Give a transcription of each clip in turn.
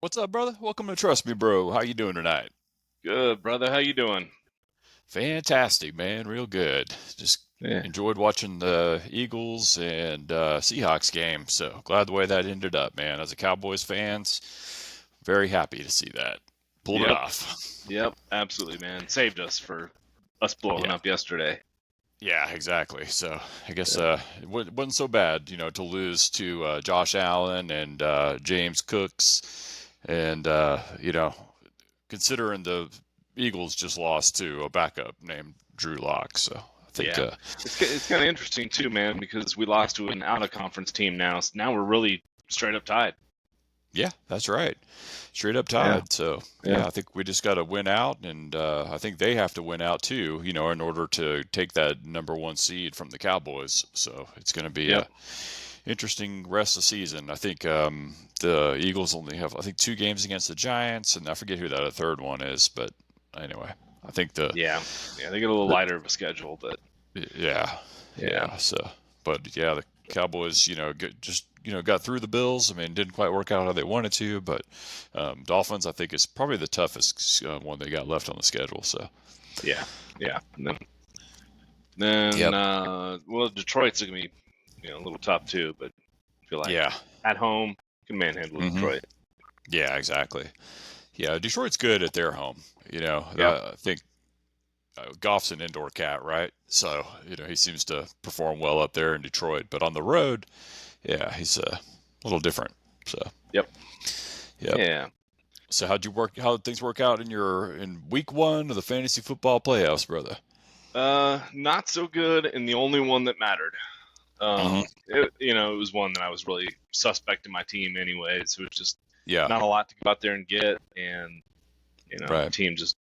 What's up, brother? Welcome to Trust Me, Bro. How you doing tonight? Good, brother. How you doing? Fantastic, man. Real good. Just Yeah. enjoyed watching the Eagles and Seahawks game. So glad the way that ended up, man. As a Cowboys fans, very happy to see that. Pulled it Yep. off. Yep. Absolutely, man. Saved us for us blowing Yeah. up yesterday. Yeah, exactly. So I guess Yeah. wasn't so bad, to lose to Josh Allen and James Cooks, and considering the Eagles just lost to a backup named Drew Lock. So I think, Yeah. It's kind of interesting too, man, because we lost to an out of conference team now. So now we're really straight up tied. yeah, that's right. Straight up Yeah. tied. So Yeah. yeah, I think we just got to win out, and I think they have to win out too, in order to take that number one seed from the Cowboys. So it's going to be Yep. a interesting rest of the season. I think the Eagles only have, I think, two games against the Giants, and I forget who that third one is, but anyway, I think Yeah. Yeah. They get a little the lighter of a schedule, but yeah, yeah. yeah. So, but yeah, the Cowboys, got through the Bills. I mean, didn't quite work out how they wanted to, but Dolphins, I think, is probably the toughest one they got left on the schedule. So, Yeah. Yeah. And then yep, well, Detroit's gonna be a little tough too, but I feel like yeah, at home can manhandle hmm Detroit. yeah, exactly. Yeah, Detroit's good at their home. Yep. I think Goff's an indoor cat, right? So, he seems to perform well up there in Detroit, but on the road, yeah, he's a little different. So, Yep. yep. Yeah. So how did things work out in week one of the fantasy football playoffs, brother? Not so good, and the only one that mattered. Hmm. It was one that I was really suspect in my team anyway, so it was just Yeah, not a lot to go out there and get, and right. team just,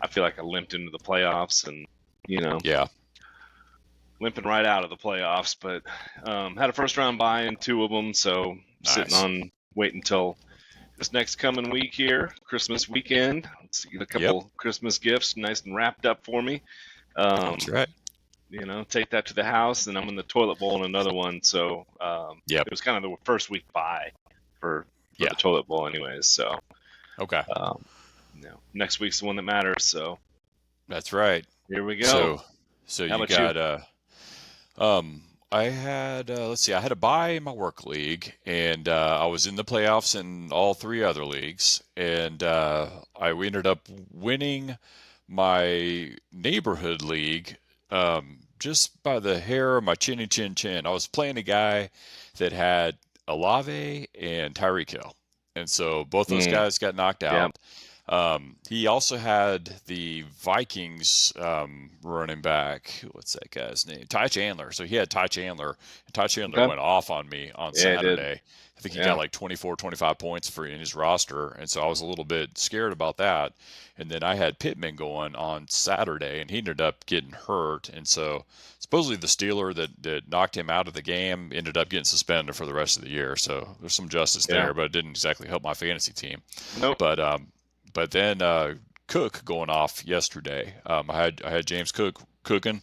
I feel like I limped into the playoffs, and you know, Yeah, limping right out of the playoffs. But had a first round bye in two of them, so sitting nice. on waiting until this next coming week here, Christmas weekend. Let's get a Yep, couple Christmas gifts nice and wrapped up for me. that's Um, right. take that to the house, and I'm in the toilet bowl in another one. So Yep, it was kind of the first week bye for yeah. the toilet bowl, anyways. So Okay, um, next week's the one that matters. So that's right. here we go. So, so How you about you? got I had let's see, I had a bye in my work league, and I was in the playoffs in all three other leagues, and we ended up winning my neighborhood league just by the hair of my chinny chin chin. I was playing a guy that had Olave and Tyreek Hill, and so both those Mm, guys got knocked yeah. out. He also had the Vikings running back. What's that guy's name? Ty Chandler. So he had Ty Chandler. And Ty Chandler Okay. went off on me on Yeah, I did. Saturday. I think he got Yeah. like 24, 25 points for in his roster. And so I was a little bit scared about that. And then I had Pittman going on Saturday, and he ended up getting hurt. And so supposedly the Steeler that knocked him out of the game ended up getting suspended for the rest of the year. So there's some justice Yeah. there, but it didn't exactly help my fantasy team. Nope. But then Cook going off yesterday. I had James Cook cooking,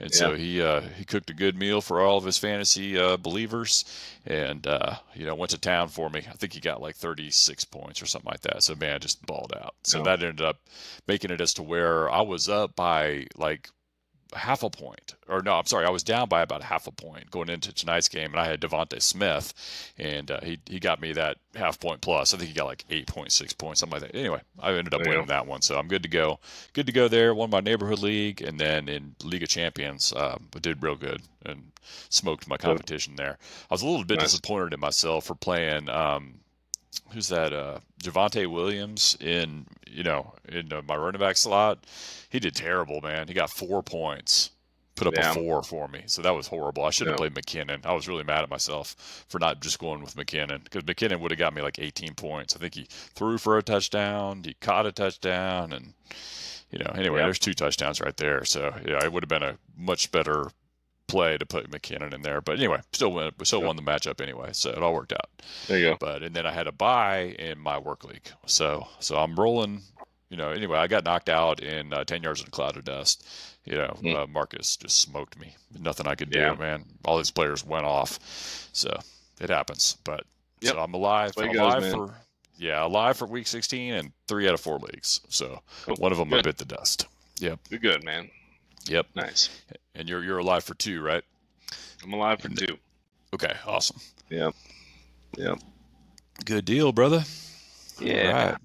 and Yeah. so he cooked a good meal for all of his fantasy believers, and went to town for me. I think he got like 36 points or something like that. So man, just balled out. So No. that ended up making it as to where I was up by like half a point. Or no, I'm sorry, I was down by about half a point going into tonight's game, and I had Devontae Smith, and he got me that half point plus. I think he got like 8.6 points, something like that. Anyway, I ended up There you winning go. that one, so I'm good to go. Good to go there. Won my neighborhood league, and then in League of Champions, I did real good and smoked my Good. competition there. I was a little bit Nice. disappointed in myself for playing. Who's that? Javante Williams in my running back slot. He did terrible, man. He got 4 points, put up a Yeah. 4 for me. So that was horrible. I should have No. played McKinnon. I was really mad at myself for not just going with McKinnon because McKinnon would have got me like 18 points. I think he threw for a touchdown, he caught a touchdown, and anyway, Yep. there's two touchdowns right there. So yeah, it would have been a much better play to put McKinnon in there. But anyway, still Yep. won the matchup anyway, so it all worked out. There you go. But and then I had a bye in my work league, so I'm rolling. Anyway, I got knocked out in 10 yards in a cloud of dust. Mm. Marcus just smoked me. Nothing I could do, Yeah. man. All these players went off, so it happens. But Yep. so I'm That's alive. the way I'm it goes, alive man. for Yeah, alive for week 16 and 3 out of 4 leagues. So Cool. one of them I Good. bit the dust. Yep. You're good, man. Yep. Nice. And you're alive for 2, right? I'm alive for And 2. okay, awesome. Yep. Yep. Good deal, brother. All Yeah. right.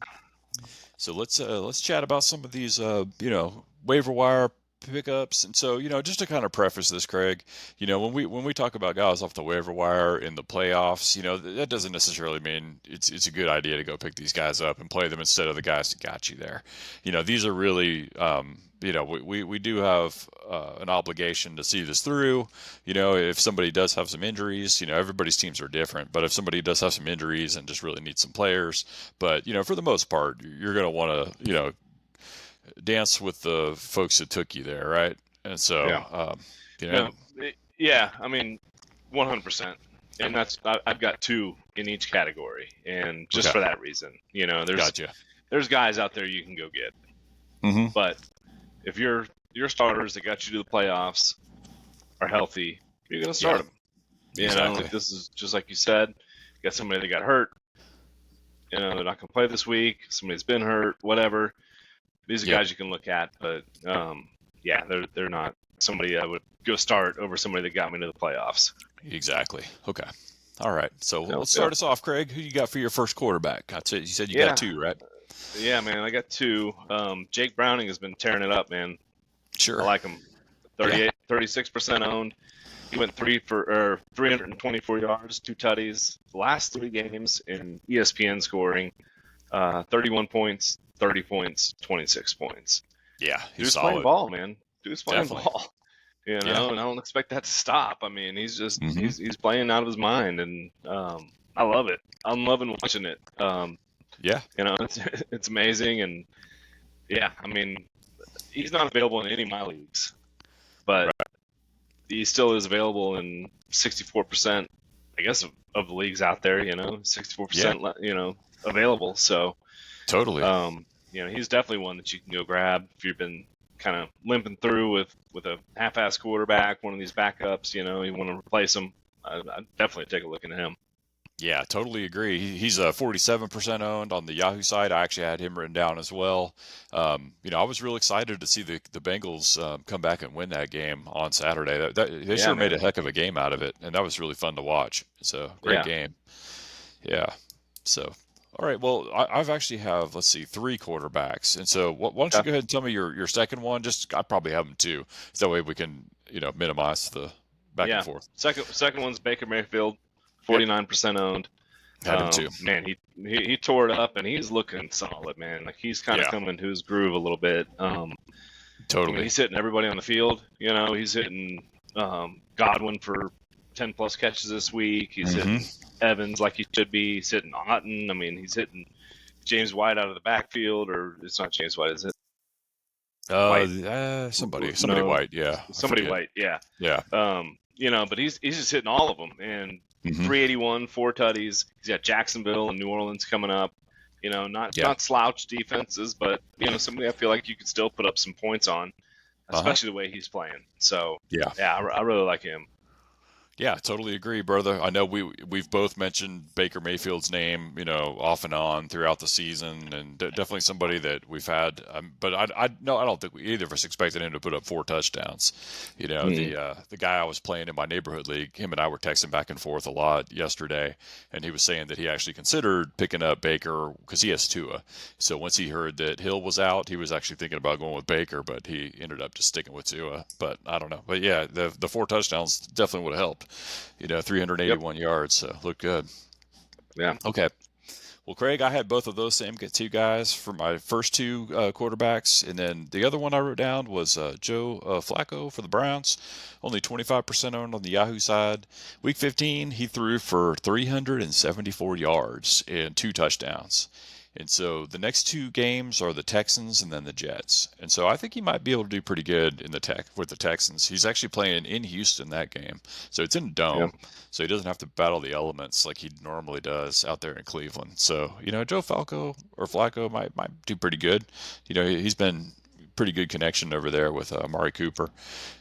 So let's chat about some of these waiver wire pickups. And so, just to kind of preface this, Craig, when we talk about guys off the waiver wire in the playoffs, that doesn't necessarily mean it's a good idea to go pick these guys up and play them instead of the guys that got you there. These are really we do have an obligation to see this through. If somebody does have some injuries, everybody's teams are different, but if somebody does have some injuries and just really needs some players, but for the most part, you're going to want to dance with the folks that took you there, right? And so, Yeah. you know, Yeah. I mean, 100%. And I've got 2 in each category, and just okay, for that reason, gotcha. there's guys out there you can go get, Mm-hmm. but if your starters that got you to the playoffs are healthy, you're gonna start Yeah, them. exactly. Like this is just like you said. You got somebody that got hurt. They're not gonna play this week. Somebody's been hurt. Whatever. These are Yep, guys you can look at, but yeah, they're not somebody I would go start over somebody that got me to the playoffs. exactly. Okay. All right. So Yep, let's start yep. us off, Craig. Who you got for your first quarterback? You said you got Yeah, 2, right? yeah, man. I got 2. Jake Browning has been tearing it up, man. I Sure. like him. Yeah. 36% owned. He went 324 yards, 2 tutties. The last 3 games in ESPN scoring, 31 points, 30 points, 26 points. Yeah. He's Dude's playing solid. ball, man. Dude's playing Definitely. ball. Yeah. And I don't expect that to stop. I mean, he's just Mm-hmm. he's playing out of his mind, and I love it. I'm loving watching it. Yeah. It's amazing, and yeah, I mean, he's not available in any of my leagues, but Right. he still is available in 64%, I guess, of the leagues out there. Yeah. 64%, available. So, Totally. he's definitely one that you can go grab if you've been kind of limping through with a half-ass quarterback, one of these backups. You want to replace him. I'd definitely take a look into him. Yeah, totally agree. He's 47% owned on the Yahoo side. I actually had him written down as well. I was real excited to see the Bengals come back and win that game on Saturday. They Yeah, sure made a man. heck of a game out of it, and that was really fun to watch. It's a great Yeah. game. Yeah. So, all right. Well, I've actually have, let's see, 3 quarterbacks. And so why don't you Yeah. go ahead and tell me your second one? Just I probably have them too. So that way we can minimize the back and Yeah. forth. Second one's Baker Mayfield, Okay. 49% owned. Had him too. Man, he tore it up, and he's looking solid, man. Like he's kind of Yeah. coming to his groove a little bit. I mean, Totally. he's hitting everybody on the field. He's hitting Godwin for 10 plus catches this week. He's Mm-hmm. hitting Evans like he should be. He's hitting Otten. I mean, he's hitting James White out of the backfield, or it's not James White, is it? White? Somebody No, white. Yeah. I somebody forget. White. Yeah. Yeah. But he's just hitting all of them, and Mm-hmm. 381, 4 tutties. He's got Jacksonville and New Orleans coming up. Not Yeah. slouch defenses, but somebody I feel like you could still put up some points on, especially the way he's playing. So Yeah. yeah, I really like him. Yeah, totally agree, brother. I know we've both mentioned Baker Mayfield's name, off and on throughout the season, and definitely somebody that we've had. But I don't think either of us expected him to put up 4 touchdowns. The guy I was playing in my neighborhood league, him and I were texting back and forth a lot yesterday, and he was saying that he actually considered picking up Baker because he has Tua. So once he heard that Hill was out, he was actually thinking about going with Baker, but he ended up just sticking with Tua. But I don't know. But yeah, the 4 touchdowns definitely would have helped. 381 yards, so look good. Yeah. Okay. Well, Craig, I had both of those same 2 guys for my first 2 quarterbacks, and then the other one I wrote down was Joe Flacco for the Browns, only 25% owned on the Yahoo side. Week 15, he threw for 374 yards and 2 touchdowns. And so the next 2 games are the Texans and then the Jets. And so I think he might be able to do pretty good with the Texans. He's actually playing in Houston that game. So it's in a Yeah. dome. So he doesn't have to battle the elements like he normally does out there in Cleveland. So, Joe Flacco might do pretty good. He's been pretty good connection over there with Amari Cooper.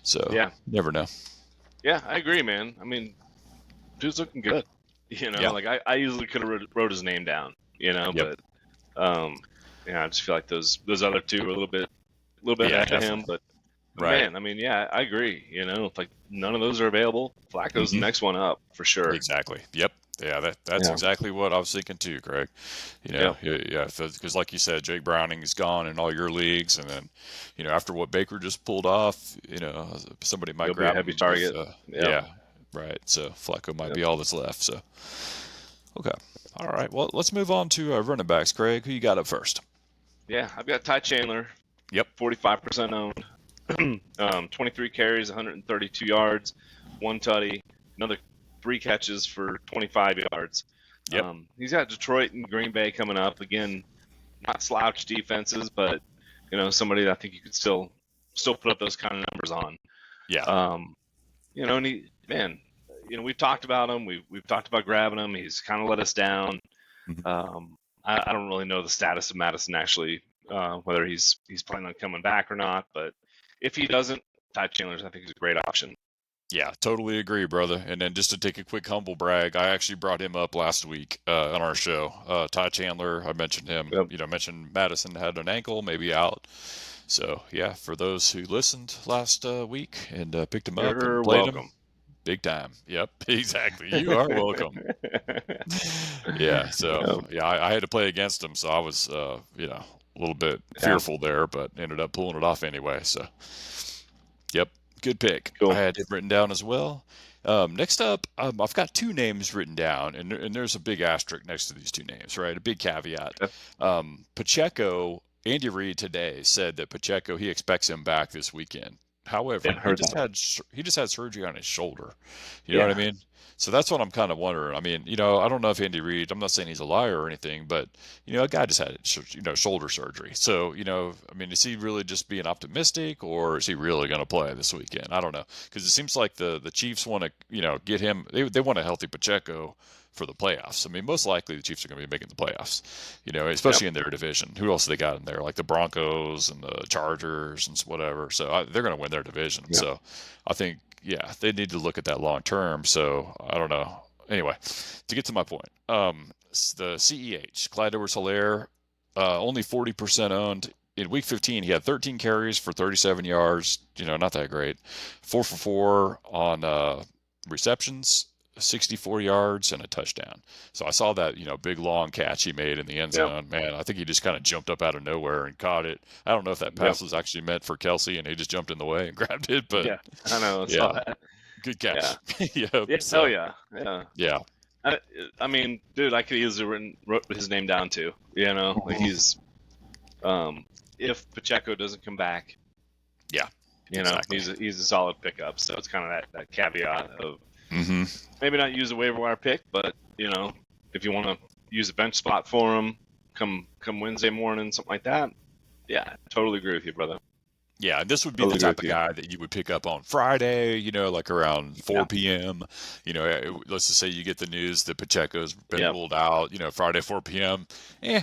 So Yeah. never know. Yeah, I agree, man. I mean, dude's looking good. Yeah. Like I easily could have wrote his name down. Yep. But I just feel like those other two are a little bit Yeah, ahead of him. definitely. But Right. man, I mean, yeah, I agree. If like none of those are available, Flacco's the Hmm. next one up for sure. Exactly. Yep. Yeah, that's Yeah. exactly what I was thinking too, Greg. Yeah. Yeah, because like you said, Jake Browning is gone in all your leagues, and then, after what Baker just pulled off, somebody might He'll be a grab heavy him if, target. Yep. yeah, right. So Flacco might Yep. be all that's left. So, okay. All right. Well, let's move on to running backs, Craig. Who you got up first? Yeah. I've got Ty Chandler, Yep. 45% owned. 23 carries, 132 yards, one tutty, another 3 catches for 25 yards. Yep. He's got Detroit and Green Bay coming up again. Not slouch defenses, but somebody that I think you could still put up those kind of numbers on. Yeah. And we've talked about him. We've talked about grabbing him. He's kind of let us down. Mhm. I don't really know the status of Madison actually, whether he's planning on coming back or not. But if he doesn't, Ty Chandler's I think is a great option. Yeah, totally agree, brother. And then just to take a quick humble brag, I actually brought him up last week on our show. Ty Chandler, I mentioned him. Yep. Mentioned Madison had an ankle, maybe out. So yeah, for those who listened last week and picked him up and You're played him, welcome. big time. Yep, exactly. You are welcome. Yeah. So Yep. yeah, I had to play against him, so I was a little bit Yeah. fearful there, but ended up pulling it off anyway. So yep, good pick. I Cool. had him written down as well. Next up, I've got two names written down, and there's a big asterisk next to these two names, right? A big caveat. Yep. Pacheco, Andy Reid today said that Pacheco, he expects him back this weekend. Yeah, However, he heard just that. had surgery on his shoulder. You know what I Yeah. mean? So that's what I'm kind of wondering. I mean, I don't know if Andy Reid, I'm not saying he's a liar or anything, but a guy just had shoulder surgery. So I mean, is he really just being optimistic, or is he really going to play this weekend? I don't know, because it seems like the Chiefs want to get him. They want a healthy Pacheco for the playoffs. I mean, most likely the Chiefs are going to be making the playoffs, Yep. especially in their division. Who else they got in there? Like the Broncos and the Chargers and whatever. So they're going to win their division. Yep. So I think, yeah, they need to look at that long term. So I don't know. Anyway, to get to my point, the CEH, Clyde Edwards-Helaire, only 40% owned. In week 15, he had 13 carries for 37 yards. Not that great. 4 for 4 on receptions, 64 yards, and a touchdown. So I saw that, big long catch he made in the end Yep. zone. Man, I think he just kind of jumped up out of nowhere and caught it. I don't know if that Yep. pass was actually meant for Kelsey and he just jumped in the way and grabbed it, but Yeah. I know. I saw yeah, that. good Yeah. catch. Yep. Yeah. Hell So yeah. Yeah. yeah. I mean, dude, I could easily wrote his name down too. Like Mhm. he's if Pacheco doesn't come back, Yeah. Exactly. he's a solid pickup. So it's kind of that caveat of Mm-hmm. maybe not use a waiver wire pick, but if you want to use a bench spot for him, come Wednesday morning, something like that. Yeah, totally agree with you, brother. Yeah, this would be the Totally agree type with of you. guy that you would pick up on Friday, like around Yeah. 4 p.m. Let's just say you get the news that Pacheco's been Yep. ruled out, Friday 4 p.m. Go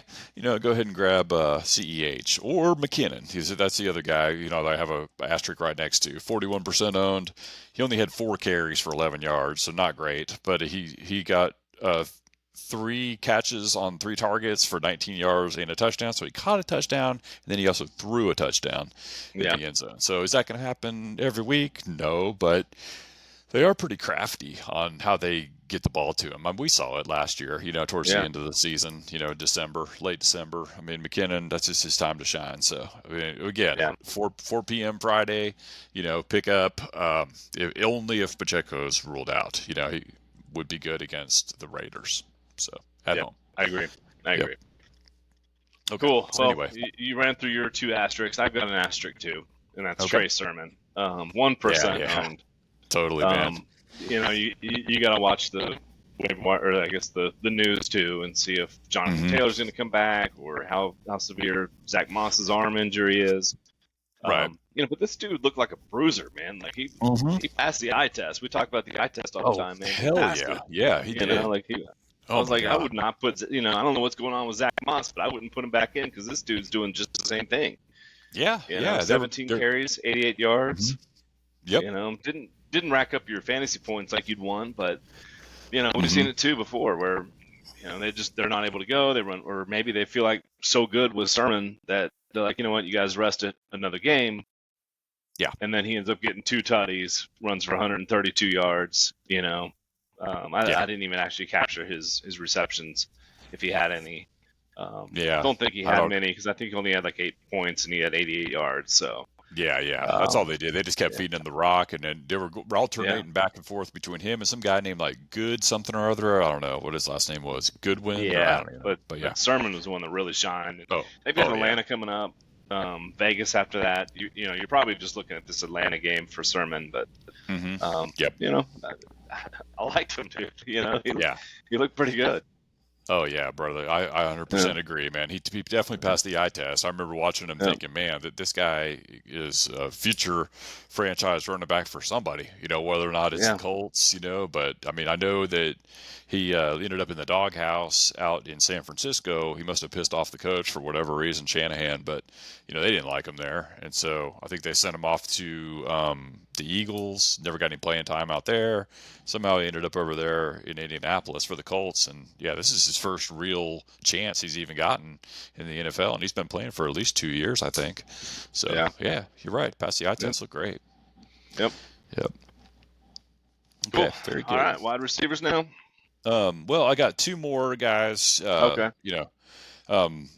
ahead and grab CEH or McKinnon. That's the other guy, that I have a asterisk right next to. 41% owned. He only had 4 carries for 11 yards, so not great, but he got 3 catches on 3 targets for 19 yards and a touchdown. So he caught a touchdown, and then he also threw a touchdown in Yeah. the end zone. So is that going to happen every week? No, but they are pretty crafty on how they get the ball to him. I mean, we saw it last year, towards the Yeah. end of the season, late December. I mean, McKinnon, that's just his time to shine. So, I mean, again, Yeah. 4 p.m. Friday, pick up, only if Pacheco's ruled out, he would be good against the Raiders. So, at Yep. home. I agree. Yep. Okay. Cool. So Well, anyway, you ran through your 2 asterisks. I've got an asterisk too, and that's okay. Trey Sermon. 1% Yeah. owned. Totally, man. You got to watch the waiver wire, or I guess the news too, and see if Jonathan Mhm. Taylor's going to come back or how severe Zach Moss's arm injury is. Right. But this dude looked like a bruiser, man. Like he passed the eye test. We talk about the eye test all the time, man. He Hell passed yeah. it. Yeah, he did. Like I Oh was my like, I God. would not put, I don't know what's going on with Zach Moss, but I wouldn't put him back in because this dude's doing just the same thing. Yeah. Yeah. 17 carries, 88 yards. Mhm. Yep. Didn't rack up your fantasy points like you'd won, but we've Mhm. seen it too before where they're not able to go. They run, or maybe they feel like so good with Sermon that they're like, you know what, you guys rest it another game. Yeah. And then he ends up getting 2 tutties, runs for 132 yards. Yeah. I didn't even actually capture his receptions if he had any. Yeah. Don't think he I had don't. many because I think he only had like 8 points and he had 88 yards. So Yeah, yeah. That's all um, they did. They just kept yeah, feeding him the rock, and then they were yeah, alternating back and forth between him and some guy named like Good something or other. I don't know what his last name was. Goodwin, or I yeah. don't even know. But But yeah. but Sermon was the one that really shined. Oh, They've got oh yeah. Atlanta coming up, Vegas after that. You're probably just looking at this Atlanta game for Sermon, but Mm-hmm. um, Yep. you know, I liked him too. Yeah. He looked pretty good. Oh yeah, brother. I Yeah, 100% agree, man. He definitely passed the eye test. I remember watching him yeah, thinking, man, that this guy is a future franchise running back for somebody. Whether or not it's the yeah, Colts. But I mean, I know that he ended up in the doghouse out in San Francisco. He must have pissed off the coach for whatever reason, Shanahan, but they didn't like him there, and so I think they sent him off to the Eagles. Never got any playing time out there. Somehow he ended up over there in Indianapolis for the Colts, and yeah, this is his first real chance he's even gotten in the NFL, and he's been playing for at least 2 years, I think. So yeah. yeah, you're right. Pass the eye Yep, test look great. yep. Yep. Cool. Okay, very All good. right, wide receivers now. Well, I got two more guys. Okay. Um,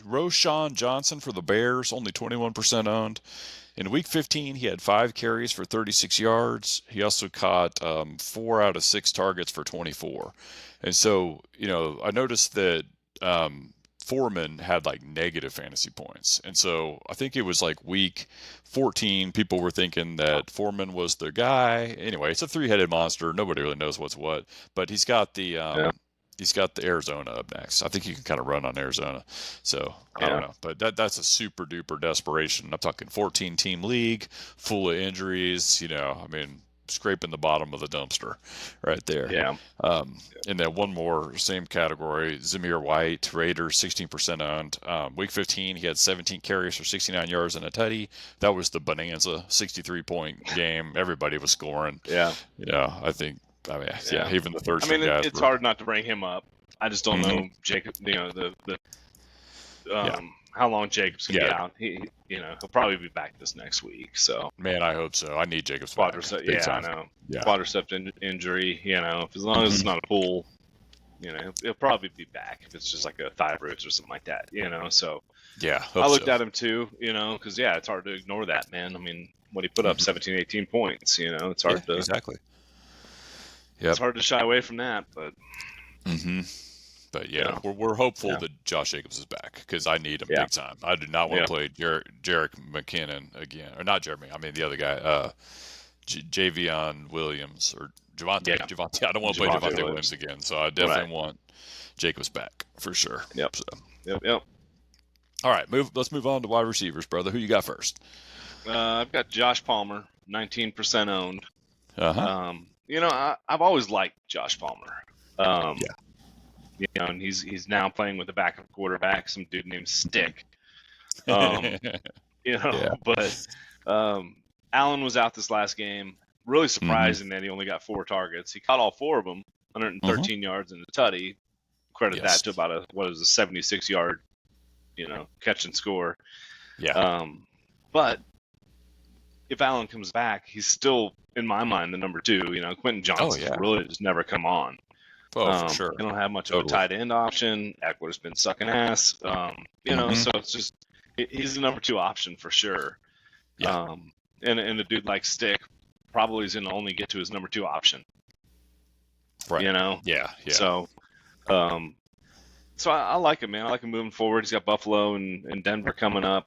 Roshan Johnson for the Bears, only 21% owned. In week 15, he had 5 carries for 36 yards. He also caught 4 out of 6 targets for 24. And so, I noticed that Foreman had like negative fantasy points. And so I think it was like week 14, people were thinking that Foreman was the guy. Anyway, it's a three-headed monster. Nobody really knows what's what, but Yeah, he's got the Arizona up next. I think you can kind of run on Arizona. So I don't yeah, know, but that's a super duper desperation. I'm talking 14 team league, full of injuries. I mean, scraping the bottom of the dumpster, right there. yeah, Um, and then one more, same category, Zamir White, Raiders, 16% owned. Week 15, he had 17 carries for 69 yards and a tutty. That was the bonanza, 63-point game. Everybody was scoring. yeah, I think. I mean, yeah, yeah. even the third I string mean, guys it's were. hard not to bring him up. I just don't Hmm. know Jacob. The Yeah, how long Jacob's gonna be yeah, out. He'll probably be back this next week. So man, I hope so. I need Jacobs back, quadricep, big yeah, I time. know. Yeah. Injury. As long as it's Hmm. not a pull, he'll probably be back if it's just like a thigh bruise or something like that. So Yeah, I hope looked so. at him too. Because yeah, it's hard to ignore that, man. I mean, when he put up Hmm. 17, 18 points, Yeah, exactly. it's Yep. hard to shy away from that. But Hmm. But you yeah, know, we're hopeful yeah, that Josh Jacobs is back because I need him yeah, big time. I do not want yeah, to play Jarek McKinnon again, or not Jeremy. I mean the other guy, Javion Williams or Javante. yeah. Javante. I don't want to play Javante Javante Williams. Williams again, so I Right. definitely want Jacobs back for sure. Yep. So, Yep. Yep. all right, Let's move on to wide receivers, brother. Who you got first? I've got Josh Palmer, 19% owned. Uh huh. I've always liked Josh Palmer. Um, Yeah. and he's now playing with a backup quarterback, some dude named Stick. Um, Yeah. but Allen was out this last game. Really Hmm. surprising that he only got 4 targets. He caught all 4 of them, Hmm. 113 yards and a tutty. Credit that Yes. to about a 76 yard, catch and score. Yeah. Um, but if Allen comes back, he's still in my mind the number 2. Quentin Oh Johnson's yeah. really just never come on. Oh, for sure. They don't have much of a Totally. tight end option. Eckler's been sucking ass. Hmm. So it's just he's the number 2 option for sure. Yeah. Um, and a dude like Stick probably is going to only get to his number 2 option. Right. You know, Yeah. Yeah. so um, I like him, man. I like him moving forward. He's got Buffalo and Denver coming up.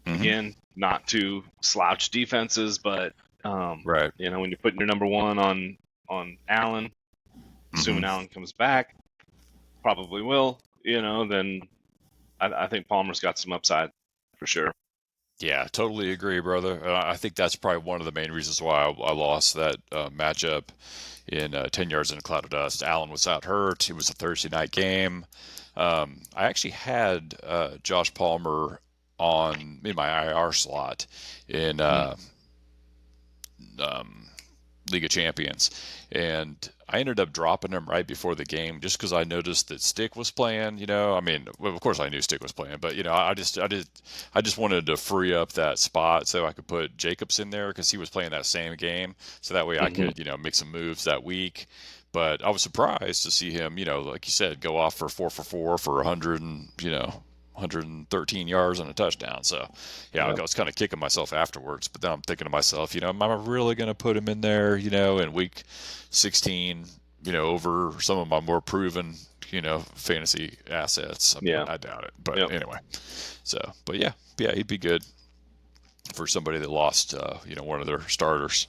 Hmm. Again, not two slouch defenses, but Right. when you're putting your number 1 on Allen, Hmm. assuming Allen comes back, probably will. Then I think Palmer's got some upside for sure. Yeah, totally agree, brother. I think that's probably one of the main reasons why I lost that matchup in 10 yards in a cloud of dust. Allen was out hurt. It was a Thursday night game. I actually had Josh Palmer in my IR slot in Mm. um, League of Champions, and I ended up dropping him right before the game just because I noticed that Stick was playing. I mean, well, of course I knew Stick was playing, but I just wanted to free up that spot so I could put Jacobs in there because he was playing that same game, so that way I Hmm. could make some moves that week. But I was surprised to see him, like you said, go off for 4 for 4 for 100 and 113 yards and a touchdown. So, yeah, Yeah. I was kind of kicking myself afterwards. But then I'm thinking to myself, am I really going to put him in there, in week 16, over some of my more proven, fantasy assets? I mean, Yeah. I doubt it. But Yep. anyway, but yeah, he'd be good for somebody that lost, one of their starters.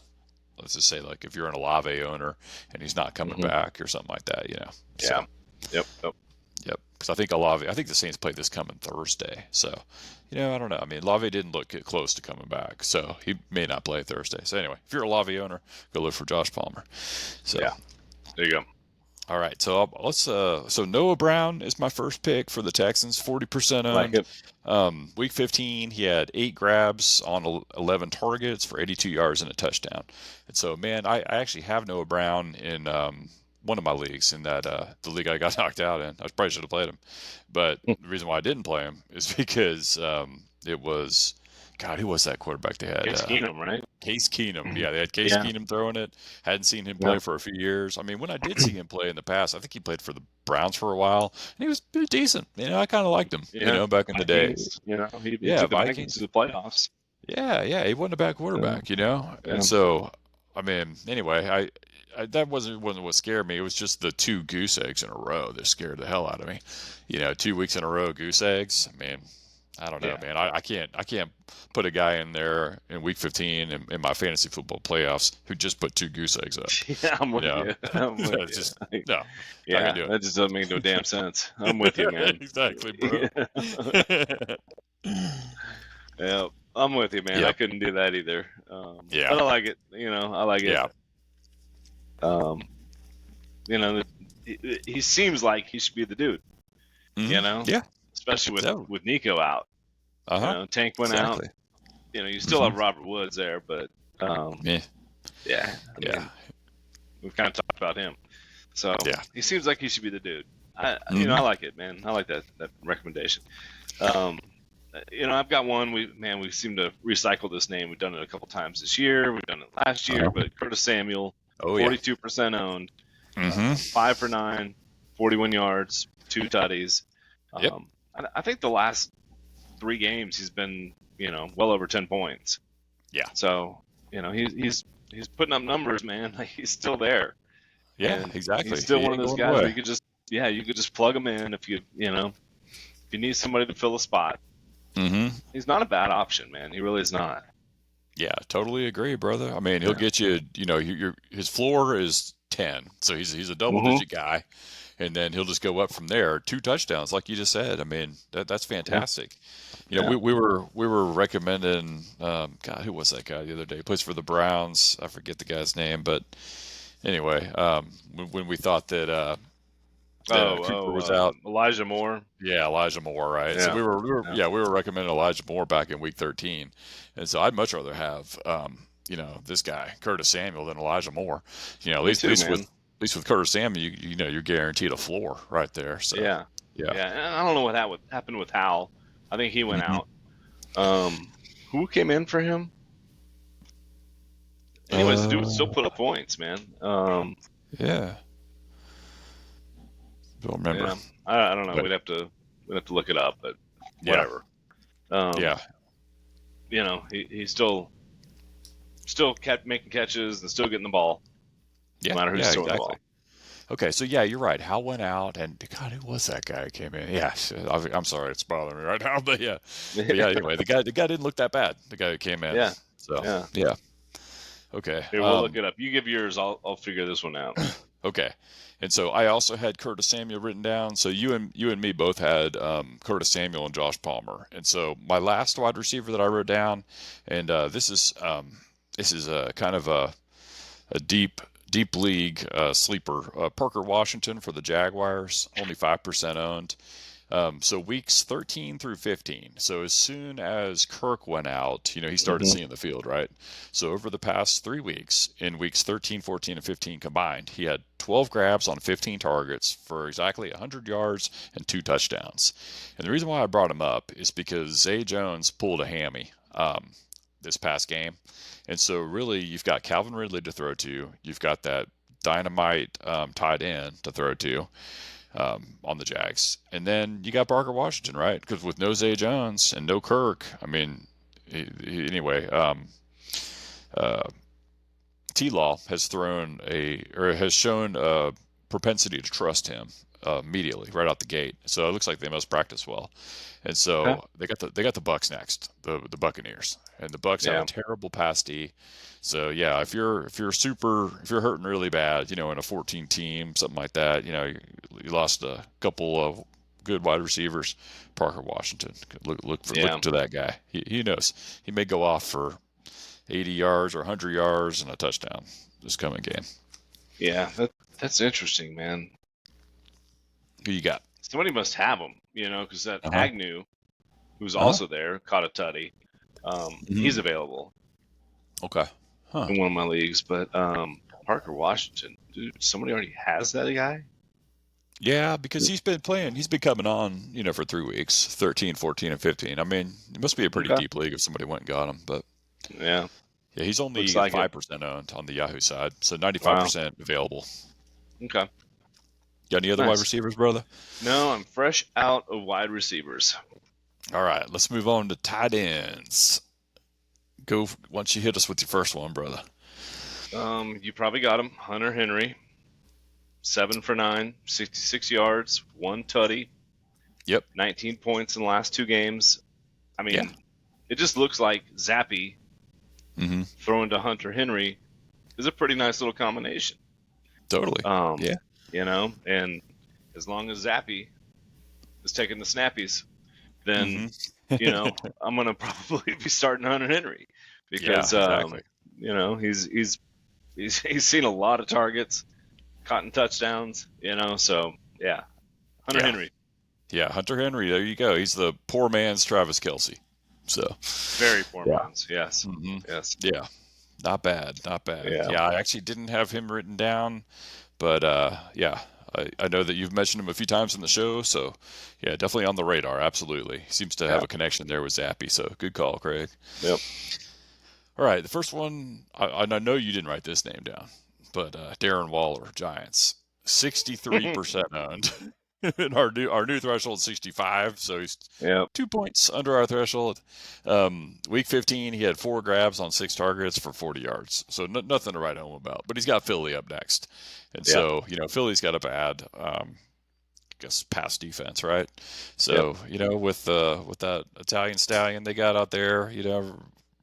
Let's just say, like, if you're an Olave owner and he's not coming Hmm. back or something like that, Yeah. So, Yep. Yep. yep. Because I think the Saints play this coming Thursday. So, I don't know. I mean, Olave didn't look close to coming back, so he may not play Thursday. So anyway, if you're a Olave owner, go look for Josh Palmer. So, Yeah. There you go. all right. So let's. So Noah Brown is my first pick for the Texans, 40% I like owned. it. Week 15, he had 8 grabs on 11 targets for 82 yards and a touchdown. And so, man, I actually have Noah Brown in one of my leagues in that the league I got knocked out in. I probably should have played him, but the reason why I didn't play him is because it was, God, who was that quarterback they had? Case Keenum, right? Case Keenum. Mhm. Yeah, they had Case Yeah. Keenum throwing it. Hadn't seen him play Yep. for a few years. I mean, when I did see him play in the past, I think he played for the Browns for a while, and he was decent. I kind of liked him, Yeah. back in the day. Vikings. He Yeah, took the Vikings to Vikings. the playoffs. Yeah, he wasn't a bad Yeah. quarterback, and Yeah. so, I mean, anyway, that wasn't what scared me. It was just the two goose eggs in a row that scared the hell out of me. 2 weeks in a row goose eggs. I mean, I don't know, Yeah. man. I can't put a guy in there in week 15 in my fantasy football playoffs who just put two goose eggs up. Yeah. I'm You with know, you. I'm with That's just you. no, not gonna Yeah. do it. That just doesn't make no damn sense. I'm with you, man. Exactly, bro. Yeah. I'm with you, man. I Yep. couldn't do that either. Yeah. But I like it. I like it. Yeah. Um, he seems like he should be the dude. You know, Yeah. especially So. with Nico out. Uh-huh. Tank went out. Exactly. You still hmm have Robert Woods there, but Yeah. yeah, I Yeah. mean, we've kind of talked about him. So Yeah. he seems like he should be the dude. I hmm like it, man. I like that recommendation. Um, I've got one. We seem to recycle this name. We've done it a couple times this year. We've done it last year, Uh-huh. but Curtis Samuel, Oh yeah. 42% owned, hmm 5 for 9, 41 yards, 2 tutties. Yep. I think the last 3 games he's been, well over 10 points. Yeah. So, he's putting up numbers, man. Like, he's still there. Yeah. And Exactly. he's still He one of ain't those going guys where away. you could just plug him in if if you need somebody to fill a spot. hmm He's not a bad option, man. He really is not. Yeah. Totally agree, brother. I mean, he'll Yeah. get you. His floor is 10, so he's a double Hmm. digit guy, and then he'll just go up from there. 2 touchdowns, like you just said. I mean, that's Yeah. fantastic. Yeah. We were recommending. God, who was that guy the other day? He plays for the Browns. I forget the guy's name, but anyway, when we thought that Cooper was out. Elijah Moore. Yeah, Elijah Moore, right? So Yeah. Yeah. we were recommending Elijah Moore back in week 13, and so I'd much rather have this guy Curtis Samuel than Elijah Moore. At Me least too, man. with Curtis Samuel, you're guaranteed a floor right there. So Yeah. yeah. Yeah. And I don't know what happened with Hal. I think he went hmm out. Who came in for him? Anyways, the dude still Uh, put up points, man. yeah, don't remember, Yeah, I don't know. but We'd have to look it up, but yeah, whatever. Um, yeah, he's still kept making catches and still getting the ball, no yeah, matter who's yeah, throwing the exactly. ball. Okay, so yeah, you're right. Hal went out, and God, who was that guy who came in? Yeah, I'm sorry, it's bothering me right now, but yeah, Anyway, the guy didn't look that bad. The guy who came in, Yeah, so yeah. yeah, okay, Here, we'll look it up. You give yours. I'll figure this one out. okay, and so I also had Curtis Samuel written down. So you and me both had Curtis Samuel and Josh Palmer, and so my last wide receiver that I wrote down, and this is a kind of a deep league sleeper. Parker Washington for the Jaguars, only 5% owned. So weeks 13 through 15. So as soon as Kirk went out, he started Hmm. seeing the field, right? So over the past 3 weeks, in weeks 13, 14, and 15 combined, he had 12 grabs on 15 targets for exactly 100 yards and 2 touchdowns. And the reason why I brought him up is because Zay Jones pulled a hammy this past game. And so really, you've got Calvin Ridley to throw to. You've got that dynamite tight end to throw to on the Jags. And then you got Parker Washington, right? Because with no Zay Jones and no Kirk, I mean, anyway, uh, T Law has shown a propensity to trust him immediately right out the gate. So it looks like they must practice well. And Okay. so they got the Bucks next, the Buccaneers, and the Bucks have a Yeah. terrible pass D. So yeah, if you're hurting really bad, in a 14 team, something like that, you lost a couple of good wide receivers. Parker Washington, look Yeah. to that guy. He knows he may go off for 80 yards or 100 yards and a touchdown this coming game. Yeah. That's interesting, man. Who you got? Somebody must have him, because that Uh huh. Agnew, who's Uh huh. also there, caught a tutty. He's Mm-hmm. available Okay. Huh. in one of my leagues, but Parker Washington, dude, somebody already has that guy. Yeah, because he's been playing. He's been coming on, for 3 weeks, 13, 14, and 15. I mean, it must be a pretty Okay. deep league if somebody went and got him. But Yeah. yeah, he's Looks only like it. 5% owned on the Yahoo side, so Wow. 95% available. Okay. Got any other wide Nice. receivers, brother? No, I'm fresh out of wide receivers. All right, let's move on to tight ends. Go once you hit us with your first one, brother. You probably got him. Hunter Henry, 7 for 9, 66 yards, one tutty, Yep. 19 points in the last 2 games. I Yeah. mean, it just looks like Zappy Mm-hmm. throwing to Hunter Henry is a pretty nice little combination. Totally. Um, Yeah. and as long as Zappy is taking the snappies, then Mm-hmm. I'm gonna probably be starting Hunter Henry Yeah. because Exactly. he's seen a lot of targets, caught in touchdowns, so yeah, Hunter Yeah. Henry, Yeah. Hunter Henry. There you go. He's the poor man's Travis Kelsey. So. very poor Yeah. man's, yes, Mm-hmm. yes, Yeah. Not bad, not bad. yeah, Yeah, I actually didn't have him written down, but yeah, I know that you've mentioned him a few times in the show, so yeah, definitely on the radar. Absolutely, he seems to have yeah, a connection there with Zappy. So good call, Craig. yep. All right, the first one, I know you didn't write this name down, but Darren Waller, Giants, 63% owned. And our new threshold is 65, so he's Yep. 2 points under our threshold. Week 15, he had 4 grabs on 6 targets for 40 yards, so nothing to write home about. But he's got Philly up next, and Yeah. so Philly's got a bad, I guess, pass defense, right? Yep. So with that Italian stallion they got out there,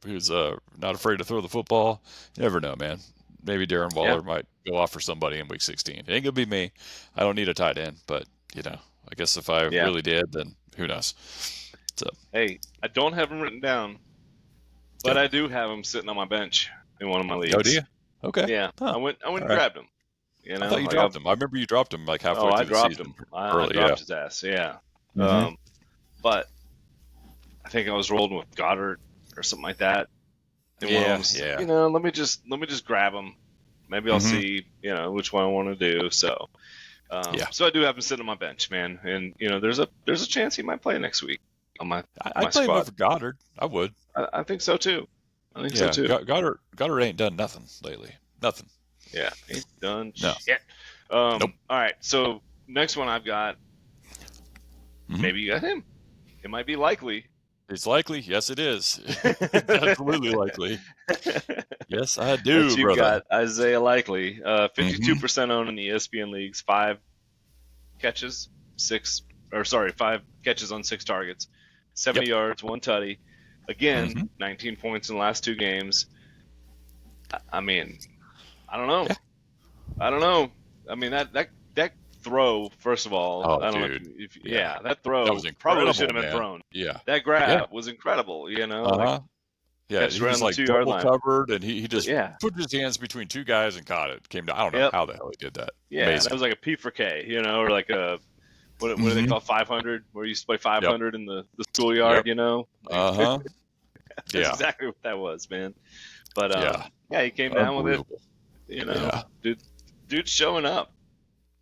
who's not afraid to throw the football. You never know, man. Maybe Darren Yeah. Waller might go off for somebody in week 16. It ain't gonna be me. I don't need a tight end, but I guess if I Yeah. really did, then who knows? So Hey, I don't have him written down, but yep. I do have him sitting on my bench in one of my Oh, do leagues. you? Okay. Yeah, Huh. I went All and right. grabbed him. I thought you Like I've dropped him. I remember you dropped him like oh, halfway I through the dropped season. him. I Early, yeah. dropped his ass. Yeah. Mm-hmm. But I think I was rolling with Goddard or something like that. And one of Yeah, them, yeah. let me just grab him. Maybe I'll Mm-hmm. see, which one I want to do. So, Yeah. so I do have him sitting on my bench, man. And there's a chance he might play next week on my I'd play him squad. over Goddard. I would. I think so too. I think so Yeah. too. Goddard ain't done nothing lately. Nothing. Yeah, ain't done No. shit. Nope. All right. So next one I've got. Mm-hmm. Maybe you got him. It might be likely. It's likely. Yes, it is. It's absolutely likely. Yes, I That do, you've brother. got Isaiah Likely, Mm-hmm. 52% owned in the ESPN leagues, 5 catches, 5 catches on 6 targets, 70 Yep. yards, one tutty. Again, Mm-hmm. 19 points in the last 2 games. I mean, I don't know. Yeah. I don't know. I mean that throw. First of all, Oh, I don't know dude. if Yeah. that That throw was probably incredible, should have been man. thrown. Yeah. That Yeah. grab was incredible. Like Uh-huh. Yeah. catch He was around the like 2 yard double line. covered and he just Yeah. put his hands between two guys and caught it. Came down. I don't know Yep. how the hell he did that. Yeah. That Amazing. was like a P for K, or like a what do they Mm-hmm. call 500? Where you used to play Yep. 500 in the schoolyard, Yep. you know? Like, Uh-huh. that's Yeah. exactly what that was, man. But Yeah. yeah, he came down with it. Unbelievable. You know, Yeah. dude's showing up.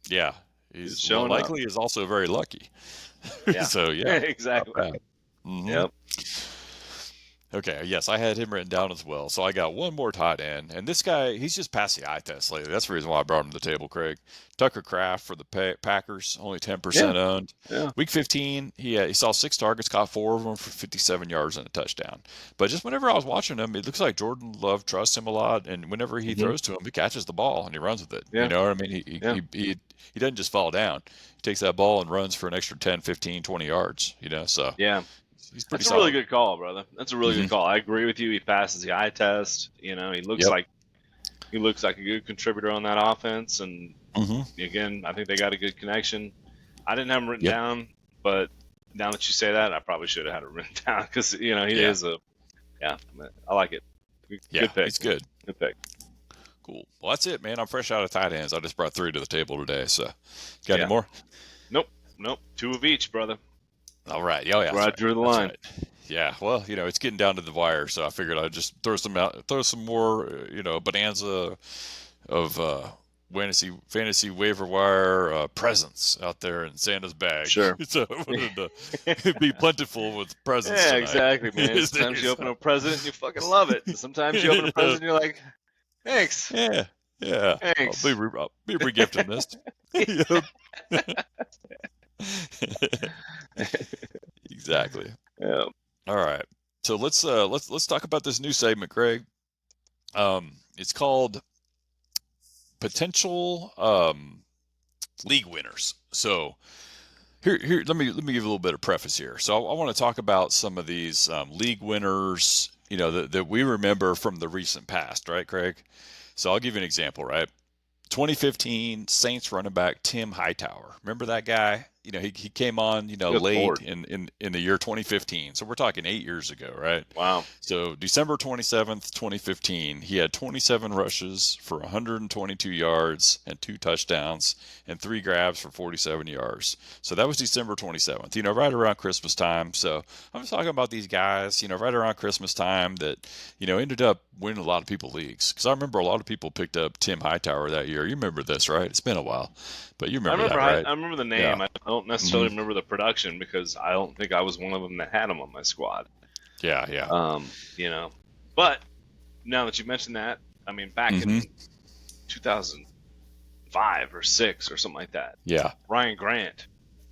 Yeah. Dude's He's showing up. likely is also very lucky. Yeah, So yeah, not exactly. bad. Mm-hmm. Yep. Okay, yes, I had him written down as well. So I got one more tight end, and this guy, he's just passed the eye test lately. That's the reason why I brought him to the table, Craig. Tucker Kraft for the Packers, only Yeah. 10% owned. Yeah. Week 15, he saw 6 targets, caught 4 of them for 57 yards and a touchdown. But just whenever I was watching him, it looks like Jordan Love trusts him a lot, and whenever he Hmm. throws to him, he catches the ball and he runs with it. You Yeah. know what I mean? He, Yeah. he, he, he, he doesn't just fall down. He takes that ball and runs for an extra 10, 15, 20 yards, so Yeah. he's pretty That's a really solid. good call, brother. That's a really Hmm. good call. I agree with you. He passes the eye test. Yep. He looks like a good contributor on that offense. And Hmm. again, I think they got a good connection. I didn't have him written Yep. down, but now that you say that, I probably should have had it written down because he Yeah. is I like it. Yeah, Good pick. he's good. Good pick. Cool. Well, that's it, man. I'm fresh out of tight ends. I just brought 3 to the table today. So, got any Yeah. more? Nope. 2 of each, brother. All right. Oh, yeah, Where that's I right. drew the That's line. right. Yeah. Well, it's getting down to the wire, so I figured I'd just throw some more, bonanza of fantasy waiver wire presents out there in Santa's bag. Sure. So I wanted to be plentiful with presents Yeah, tonight. exactly, man. Sometimes you open a present and you fucking love it. Sometimes you open a present and you're like, thanks. Yeah. Yeah. Thanks. I'll be regifting this. Yep. Exactly. Yeah. All right. So let's talk about this new segment, Craig. It's called potential league winners. So here let me give a little bit of preface here. So I want to talk about some of these league winners, that we remember from the recent past, right, Craig? So I'll give you an example, right? 2015 Saints running back Tim Hightower. Remember that guy? He came on, Good late Lord. in the year 2015. So we're talking 8 years ago, right? Wow. So December 27th, 2015, he had 27 rushes for 122 yards and 2 touchdowns and 3 grabs for 47 yards. So that was December 27th, right around Christmas time. So I'm talking about these guys, right around Christmas time that, ended up winning a lot of people leagues. Because I remember a lot of people picked up Tim Hightower that year. You remember this, right? It's been a while, but you remember that, right? I remember the Yeah. name. I don't necessarily Mhm. remember the production because I don't think I was one of them that had him on my squad. Yeah, yeah. But now that you mentioned that, I mean, back in 2005 or 6 or something like that, Yeah. Ryan Grant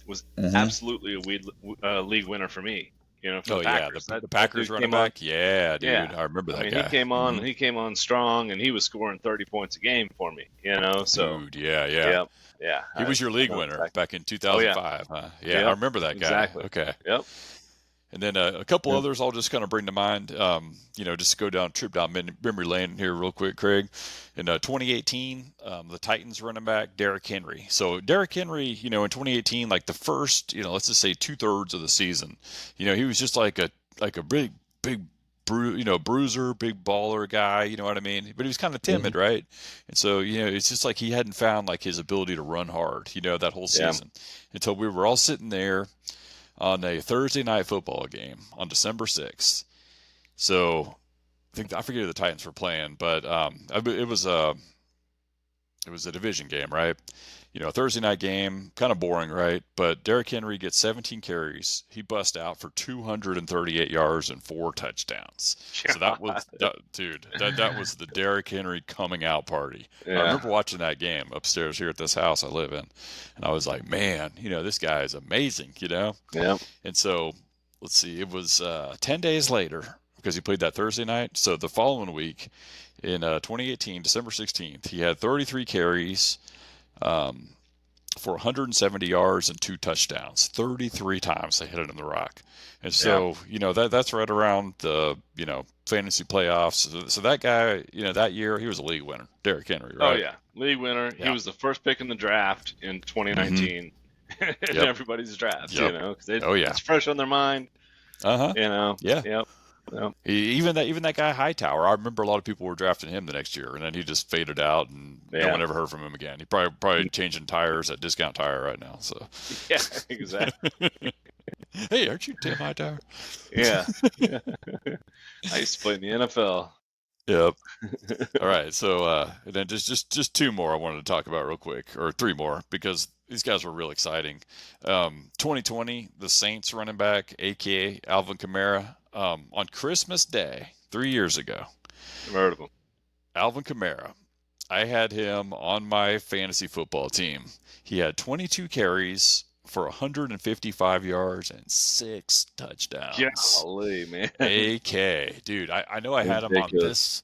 was absolutely a league winner for me. For the Oh yeah, Packers. the That Packers dude running came on. back. Yeah, dude, Yeah. I remember that I mean, guy. he came on strong, and he was scoring 30 points a game for me. So Dude, yeah. yeah. He was your I league know winner exactly. back in 2005, huh? Yeah, Yep, I remember that guy. exactly. Okay. Yep. And then a couple Yep. others I'll just kind of bring to mind. Just trip down memory lane here real quick, Craig. In 2018, the Titans running back Derrick Henry. So Derrick Henry, in 2018, like the first, let's just say 2/3 of the season, he was just like a big bruiser, big baller guy. You know what I mean? But he was kind of timid, right? And so it's just like he hadn't found like his ability to run hard, that whole season, until we were all sitting there on a Thursday night football game on December 6th. So I forget who the Titans were playing, but it was a division game, right? A Thursday night game, kind of boring, right? But Derrick Henry gets 17 carries. He busts out for 238 yards and 4 touchdowns. So that was, dude, that was the Derrick Henry coming out party. Yeah. I remember watching that game upstairs here at this house I live in, and I was like, man, this guy is amazing, Yeah. And so, let's see, it was 10 days later because he played that Thursday night. So the following week, in 2018, December 16th, he had 33 carries for 170 yards and 2 touchdowns. 33 times they hit it in the rock. And so, that's right around the, fantasy playoffs. So that guy, that year, he was a league winner. Derrick Henry, right? Oh, yeah. League winner. Yeah. He was the first pick in the draft in 2019. in everybody's draft, because Oh, yeah. it's fresh on their mind. Uh-huh. Yeah. Yeah. Yep. Even that guy Hightower, I remember a lot of people were drafting him the next year, and then he just faded out, and no Yeah. one ever heard from him again. He probably changing tires at Discount Tire right now. So, Yeah. Exactly. hey, aren't you Tim Hightower? Yeah. Yeah. I used to play in the NFL. Yep. All right. So, and then just two more I wanted to talk about real quick, or three more because these guys were real exciting. 2020, the Saints running back, aka Alvin Kamara, on Christmas Day 3 years ago. I've heard of him. Alvin Kamara. I had him on my fantasy football team. He had 22 carries for 155 yards and 6 touchdowns. Golly, man. AK, dude, I know I had him on Ridiculous. this.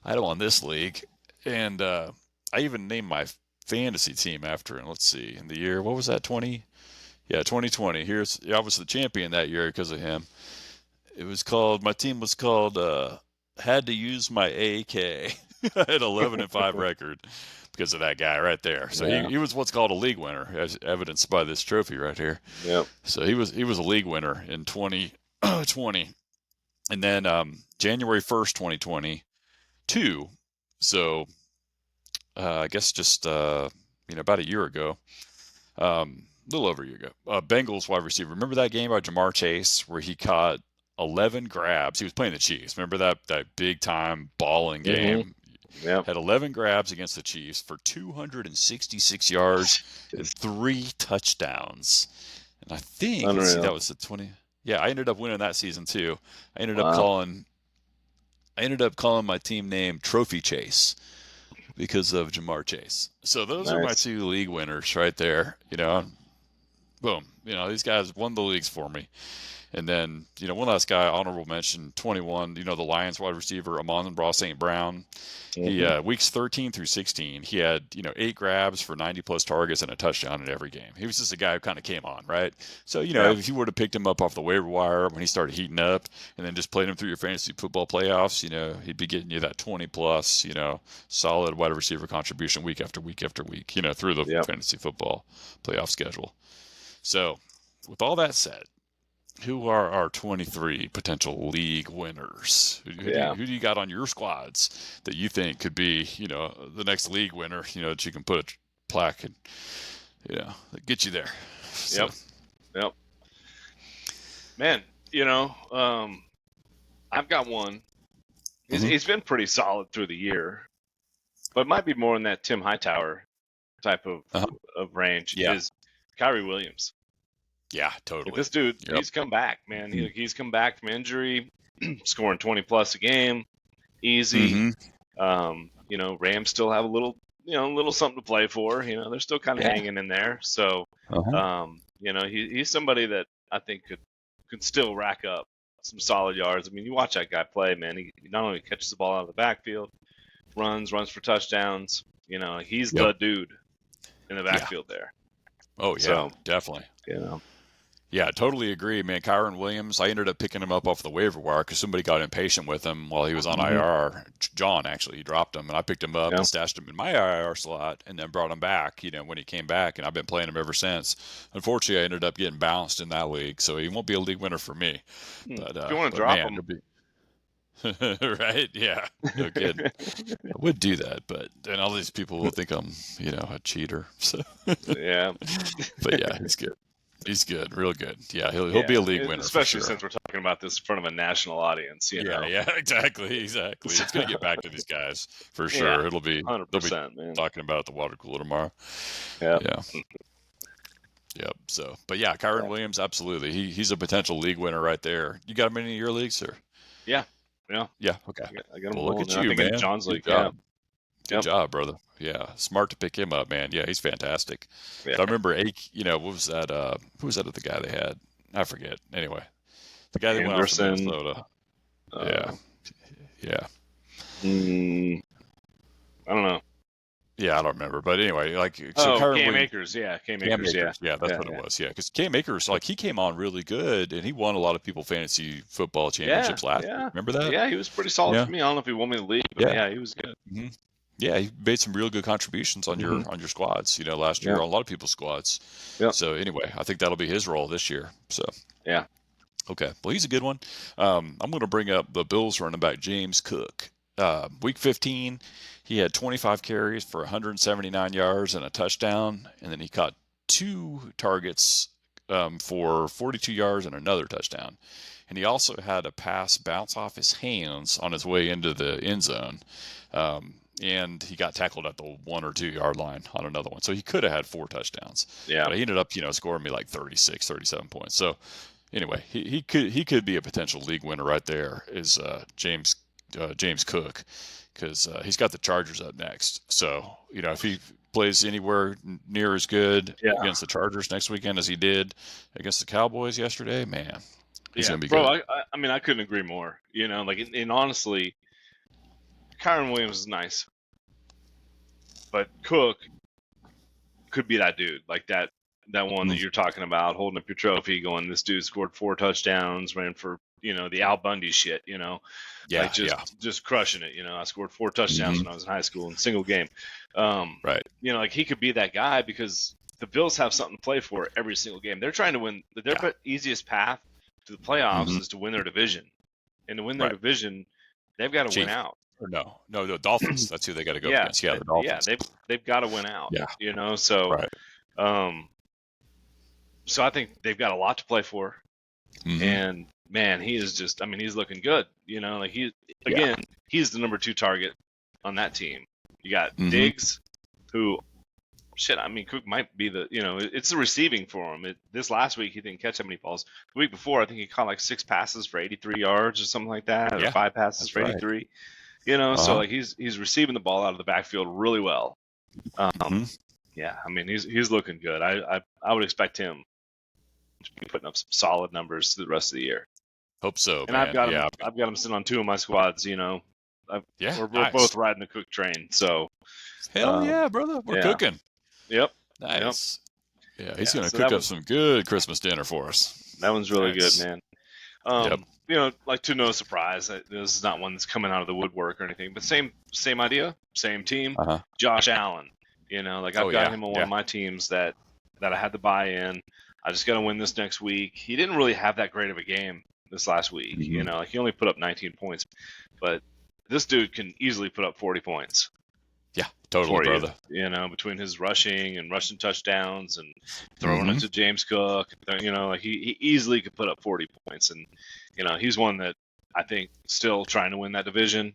I had him on this league, and I even named my fantasy team after him. Let's see, in the year, what was that? 20? Yeah, 2020. I was the champion that year because of him. My team was called Had to Use My AK. I had 11-5 record because of that guy right there. So Yeah. he was what's called a league winner, as evidenced by this trophy right here. Yep. So he was a league winner in 2020, and then January 1st, 2022. So I guess just about a year ago, a little over a year ago. Bengals wide receiver. Remember that game by Jamar Chase where he caught 11 grabs? He was playing the Chiefs. Remember that big time balling Mm-hmm. game? Yep. Had 11 grabs against the Chiefs for 266 yards and 3 touchdowns. And I think, let's see, Unreal. that was the 20. Yeah, I ended up winning that season too. I ended up Wow. calling I ended up calling my team name Trophy Chase because of Jamar Chase. So those are my Nice. two league winners right there. Boom. These guys won the leagues for me. And then, one last guy, honorable mention, 21, the Lions wide receiver, Amon-Ra St. Brown. He, Mm-hmm. weeks 13 through 16, he had, 8 grabs for 90-plus targets and a touchdown in every game. He was just a guy who kind of came on, right? So, Yeah. if you would have picked him up off the waiver wire when he started heating up and then just played him through your fantasy football playoffs, he'd be getting you that 20-plus, solid wide receiver contribution week after week after week, through the Yep. fantasy football playoff schedule. So, with all that said, who are our 23 potential league winners? Who do you got on your squads that you think could be, the next league winner, that you can put a plaque and, that get you there? So, Yep. Yep. Man, I've got one. He's been pretty solid through the year, but it might be more in that Tim Hightower type of Uh-huh. of range. Yeah. Is Kyrie Williams. Yeah, totally. This dude, Yep. he's come back, man. He's come back from injury, scoring 20 plus a game, easy. Rams still have a little something to play for. They're still kind of hanging in there. So, Uh-huh. he's somebody that I think could still rack up some solid yards. I mean, you watch that guy play, man. He not only catches the ball out of the backfield, runs for touchdowns. He's the dude in the backfield there. Oh, yeah, So, definitely. Yeah, I totally agree, man. Kyron Williams, I ended up picking him up off the waiver wire because somebody got impatient with him while he was on IR. John, actually, he dropped him, and I picked him up and stashed him in my IR slot and then brought him back, when he came back, and I've been playing him ever since. Unfortunately, I ended up getting bounced in that league, so he won't be a league winner for me. But, if you want to drop him, right? Yeah, no kidding. I would do that, but then all these people will think I'm, a cheater. So, yeah. But yeah, he's good. He's good, real good. Yeah, he'll be a league winner, especially for sure. since we're talking about this in front of a national audience. Yeah, exactly. It's gonna get back to these guys for sure. Yeah, It'll be 100%, man. talking about it at the water cooler tomorrow. Yeah. Yep. So, but yeah, Kyron Williams, absolutely. He's a potential league winner right there. You got him in any of your leagues, or? Yeah. Yeah. Okay. I got him. Well, look at I you, think man. in John's Good league. job. Yeah. Good job, brother. Yeah, smart to pick him up, man. Yeah, he's fantastic. Yeah. I remember, what was that? Who was that other guy they had? I forget. Anyway, the guy that went off to Anderson. Minnesota. Yeah. I don't know. Yeah, I don't remember, but anyway, Cam Akers. Yeah, Cam Akers. Yeah, that's what it was. Yeah, because Cam Akers, he came on really good, and he won a lot of people fantasy football championships last year. Remember that? Yeah, he was pretty solid for me. I don't know if he won me the league, but yeah, he was good. Mm-hmm. Yeah, he made some real good contributions on your squads. Last year on a lot of people's squads. Yep. So anyway, I think that'll be his role this year. So yeah. Okay, well, he's a good one. I'm going to bring up the Bills running back James Cook. Week 15, he had 25 carries for 179 yards and a touchdown, and then he caught two targets for 42 yards and another touchdown. And he also had a pass bounce off his hands on his way into the end zone. And he got tackled at the 1 or 2 yard line on another one. So he could have had 4 touchdowns. Yeah. But he ended up, scoring me like 36, 37 points. So anyway, he could be a potential league winner right there. Is James Cook, because he's got the Chargers up next. So if he plays anywhere near as good Yeah. against the Chargers next weekend as he did against the Cowboys yesterday, man, he's gonna be bro. good. I mean, I couldn't agree more. And honestly, Kyron Williams is nice, but Cook could be that dude, like that one that you're talking about, holding up your trophy, going, this dude scored 4 touchdowns, ran for the Al Bundy shit, Yeah, like just crushing it. I scored 4 touchdowns when I was in high school in a single game. Right. Like he could be that guy because the Bills have something to play for every single game. They're trying to win. Their easiest path to the playoffs is to win their division, and to win their division, they've got to win out. Or no, the Dolphins. That's who they got to go against. Yeah, the Dolphins. Yeah, they've got to win out. Yeah. So Right. so I think they've got a lot to play for. Mm-hmm. And man, he is just, I mean, he's looking good. Like he's the number 2 target on that team. You got Diggs, who, Cook might be it's the receiving for him. This last week, he didn't catch that many balls. The week before, I think he caught like 6 passes for 83 yards or something like that, or 5 passes for 83. So like he's receiving the ball out of the backfield really well. Yeah, I mean, he's looking good. I would expect him to be putting up some solid numbers the rest of the year. Hope so, and man. I've got him sitting on 2 of my squads. We're nice. both riding the Cook train. So hell yeah, brother, we're cooking. Yep. Nice. Yep. Yeah, he's gonna cook up some good Christmas dinner for us. That one's really good, man. Yep. Like, to no surprise, this is not one that's coming out of the woodwork or anything, but same idea, same team. Josh Allen. Like I've got him on one of my teams that I had to buy in. I just got to win this next week. He didn't really have that great of a game this last week. Like he only put up 19 points, but this dude can easily put up 40 points. Yeah, totally, brother. Between his rushing touchdowns and throwing it to James Cook, like he easily could put up 40 points. And, he's one that I think still trying to win that division,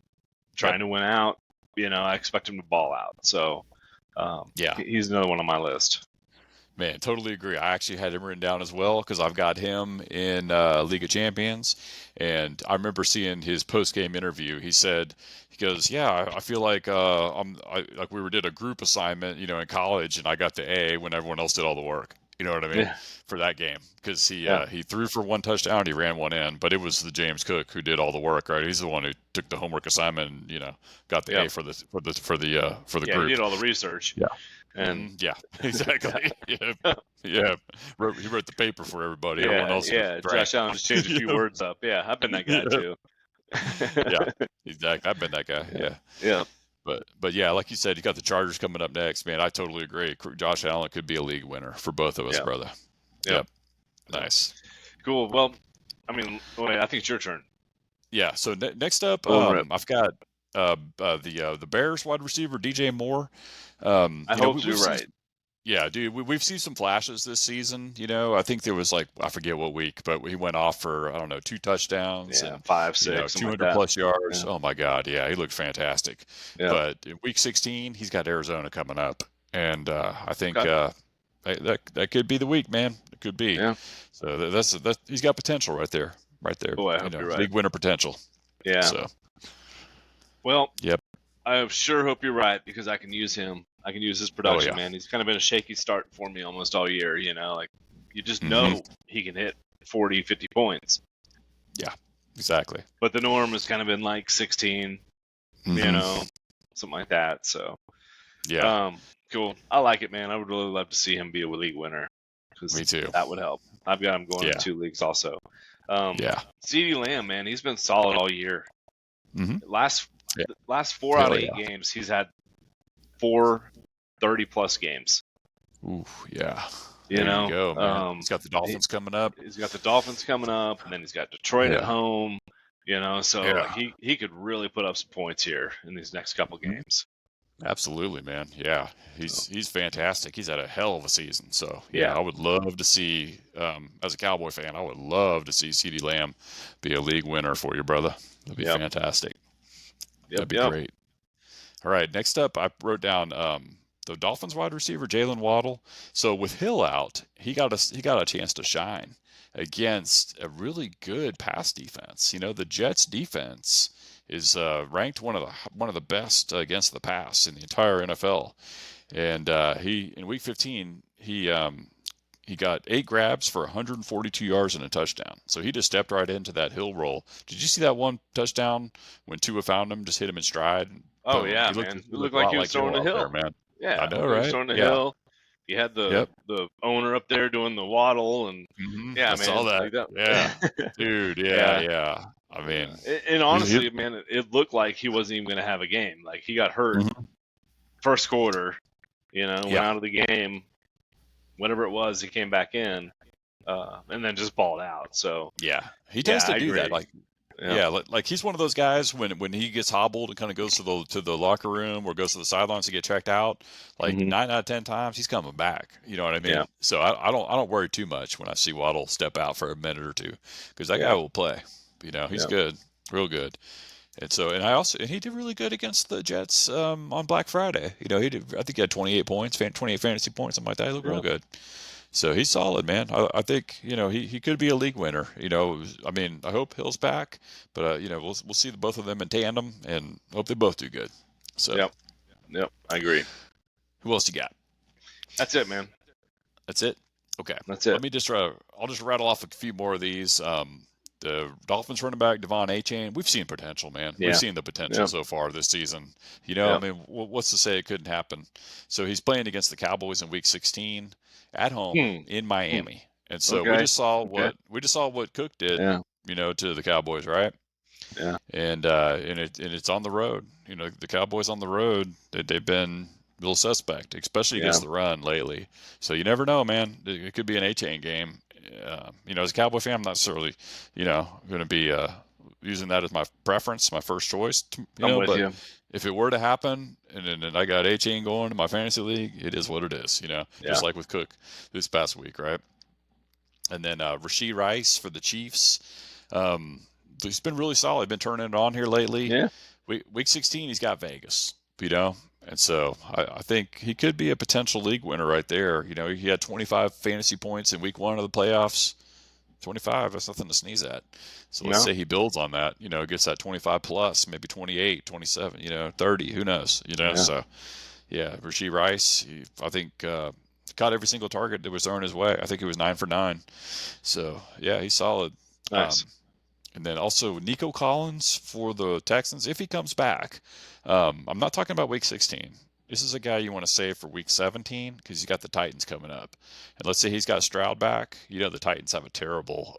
trying to win out. I expect him to ball out. So, he's another one on my list. Man, totally agree. I actually had him written down as well because I've got him in League of Champions, and I remember seeing his post-game interview. He goes, "Yeah, I feel like like we did a group assignment, in college, and I got the A when everyone else did all the work. You know what I mean? Yeah. For that game, because he threw for 1 touchdown, he ran 1 in, but it was the James Cook who did all the work, right? He's the one who took the homework assignment, and got the A for the group. He did all the research. Yeah. And yeah, exactly. Yeah. He wrote the paper for everybody. Yeah, Everyone else. Josh Allen just changed a few words up. Yeah, I've been that guy too. Yeah, exactly. I've been that guy. Yeah. Yeah. But yeah, like you said, you got the Chargers coming up next, man. I totally agree. Josh Allen could be a league winner for both of us, brother. Yep. Nice. Cool. Well, I think it's your turn. Yeah. So next up, I've got the Bears wide receiver DJ Moore. I hope you're right. Yeah, dude, we've seen some flashes this season. I think there was I forget what week, but he went off for 2 touchdowns and 5, 6, 200 plus yards. Yeah. Oh my God, yeah, he looked fantastic. Yeah. But in week 16, he's got Arizona coming up, and I think that could be the week, man. It could be. Yeah. So that's he's got potential right there. Boy, I hope you're right. League winner potential. Yeah. So. Well. Yep. I sure hope you're right because I can use him. I can use his production, man. He's kind of been a shaky start for me almost all year, like you just know he can hit 40, 50 points. Yeah, exactly. But the norm has kind of been like 16, something like that. So, yeah. Cool. I like it, man. I would really love to see him be a league winner. Me too. That would help. I've got him going in 2 leagues also. CeeDee Lamb, man, he's been solid all year. Last 4 out of 8 games, he's had 4 30-plus games. Ooh, yeah. You There you know, go, man. He's got the he, Dolphins coming up. he's got the Dolphins coming up, and then he's got Detroit at Yeah. home. So like Yeah. he could really put up some points here in these next couple Mhm. games. Absolutely, man. Yeah, So, he's fantastic. He's had a hell of a season. So yeah, yeah, I would love to see, as a Cowboy fan, I would love to see CeeDee Lamb be a league winner for you, brother. That'd be yep, fantastic. yep, That'd be yep. great. All right, next up, I wrote down the Dolphins wide receiver Jalen Waddle. So with Hill out, he got a chance to shine against a really good pass defense. The Jets defense is ranked one of the best against the pass in the entire NFL. And he in Week 15 he got 8 grabs for 142 yards and a touchdown. So he just stepped right into that Hill roll. Did you see that one touchdown when Tua found him, just hit him in stride, and Oh boom? yeah, He looked man, he it looked looked a like lot he was like Hill throwing a out there, hill. man. Yeah, I it looked know, like he was right? throwing a Yeah. hill. You had the Yep. the owner up there doing the waddle, and yeah, I saw man, that. like that. Yeah, dude. Yeah, Yeah, yeah. I mean, and he honestly, man, it looked like he wasn't even going to have a game. Like he got hurt mhm. first quarter. Went Yeah, out of the game. Whenever it was, he came back in, and then just balled out. So yeah. He tends yeah, to I do that. agree. Like, Yeah. yeah, like he's one of those guys when he gets hobbled and kind of goes to the locker room or goes to the sidelines to get checked out. Like Hmm. 9 out of 10 times, he's coming back. You know what I Yeah. mean? So I don't worry too much when I see Waddle step out for a minute or two, because that guy Yeah. will play. He's Yeah. good, real good. And he did really good against the Jets on Black Friday. He did. I think he had 28 points, 28 fantasy points, something like that. He looked real Yeah. good. So he's solid, man. I think he could be a league winner. I mean, I hope Hill's back, but we'll see the both of them in tandem, and hope they both do good. So Yep. Yep. I agree. who else you got? That's it, man. That's it. Okay, That's it. let me just I'll just rattle off a few more of these. The Dolphins running back Devon Achane, we've seen potential, man. We've Yeah. seen the potential Yep. so far this season. I Yep. mean, what's to say it couldn't happen? So he's playing against the Cowboys in Week 16 at home Hmm. in Hmm. Miami, and so we Okay. just saw Okay. what Cook did, Yeah. to the Cowboys, right? Yeah. And it's on the road. The Cowboys on the road, they've been a little suspect, especially Yeah. against the run lately. So you never know, man. It could be an A-chain game. As a Cowboy fan, I'm not necessarily, going to be using that as my preference, my first choice. I'm with But you. if it were to happen, and I got A-chain going in my fantasy league, it is what it is. Yeah. Just like with Cook this past week, right? And then Rashee Rice for the Chiefs. Um, he's been really solid. Been turning it on here lately. Yeah. Week 16, he's got Vegas. And so I think he could be a potential league winner right there. He had 25 fantasy points in week 1 of the playoffs. 25, that's nothing to sneeze at. So let's No. say he builds on that, gets that 25 plus, maybe 28, 27, 30, who knows, Yeah. So yeah, Rashee Rice, I think caught every single target that was thrown his way. I think he was 9 for 9. So yeah, he's solid. Nice. And then also Nico Collins for the Texans, if he comes back. I'm not talking about Week 16. This is a guy you want to save for Week 17 because he's got the Titans coming up. And let's say he's got Stroud back. The Titans have a terrible,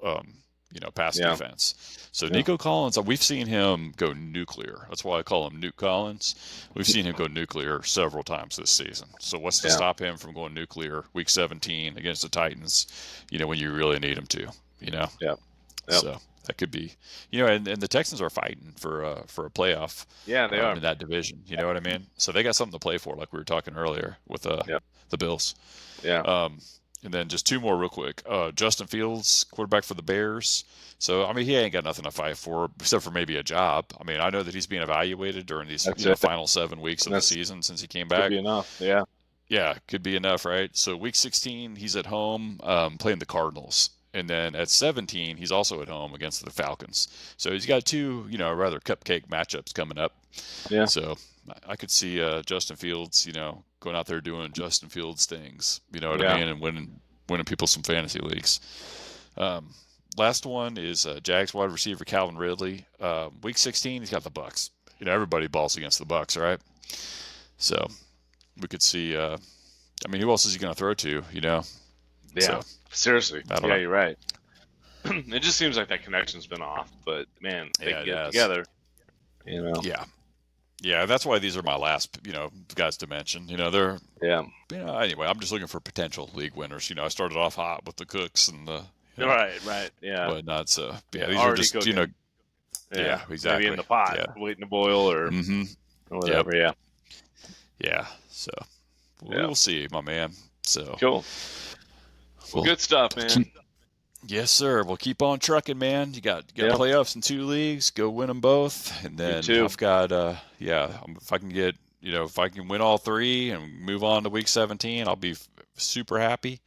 pass Yeah. defense. So Yeah. Nico Collins, we've seen him go nuclear. That's why I call him Nuke Collins. We've seen him go nuclear several times this season. So what's to Yeah. stop him from going nuclear Week 17 against the Titans, when you really need him to, Yeah. Yep. So that could be, and the Texans are fighting for a playoff Yeah, they are. in that division. You know what I mean? So they got something to play for, like we were talking earlier with Yep. the Bills. Yeah. And then just two more real quick. Justin Fields, quarterback for the Bears. So I mean, he ain't got nothing to fight for except for maybe a job. I mean, I know that he's being evaluated during these That's it. final 7 weeks of the That's season since he came could back. be enough. Yeah. Yeah, could be enough, right? So week 16, he's at home playing the Cardinals. And then at 17, he's also at home against the Falcons. So he's got two, rather cupcake matchups coming up. Yeah. So I could see Justin Fields, going out there doing Justin Fields things, you know what I mean, and winning people some fantasy leagues. Last one is Jags wide receiver Calvin Ridley. Week 16, he's got the Bucks. Everybody balls against the Bucks, right? So we could see. I mean, who else is he going to throw to? Yeah. So, Seriously. I don't Yeah, know. you're right. It just seems like that connection's been off, but man, they Yeah, can it get it has. together. Yeah. Yeah, that's why these are my last, guys to mention. They're, Yeah. anyway, I'm just looking for potential league winners. I started off hot with the Cooks and the, Right. Yeah. whatnot. So, yeah, Yeah. these are Already just, cooking. yeah, Yeah. Maybe in exactly. the pot, Yeah. waiting to boil or Mm-hmm. Yep. whatever. Yeah. Yeah. So we Yeah. will see, my man. So Cool. Well, we'll good stuff, man. keep. Yes, sir. We'll keep on trucking, man. You got Yeah. playoffs in 2 leagues. Go win them both, and Me then too. I've got if I can get if I can win all three and move on to week 17, I'll be super happy.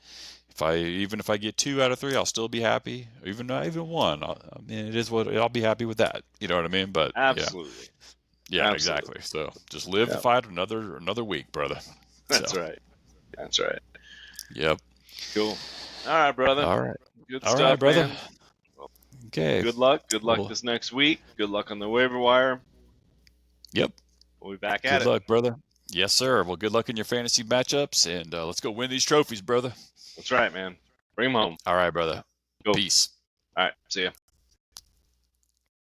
If I get 2 out of 3, I'll still be happy. Even one, I mean, it is what I'll be happy with that. You know what I mean? But yeah, Absolutely. yeah, Absolutely. exactly. So just live to Yeah. fight another week, brother. So That's right. That's right. yep. Cool. All right, brother. All right. Good All right, stuff, brother. man. Well, Okay. good luck. Good luck Well, this next week. Good luck on the waiver wire. yep. We'll be back at Good it. luck, brother. Yes, sir. Well, good luck in your fantasy matchups, and let's go win these trophies, brother. That's right, man. Bring them home. All right, brother. Go. Peace. All right. See ya.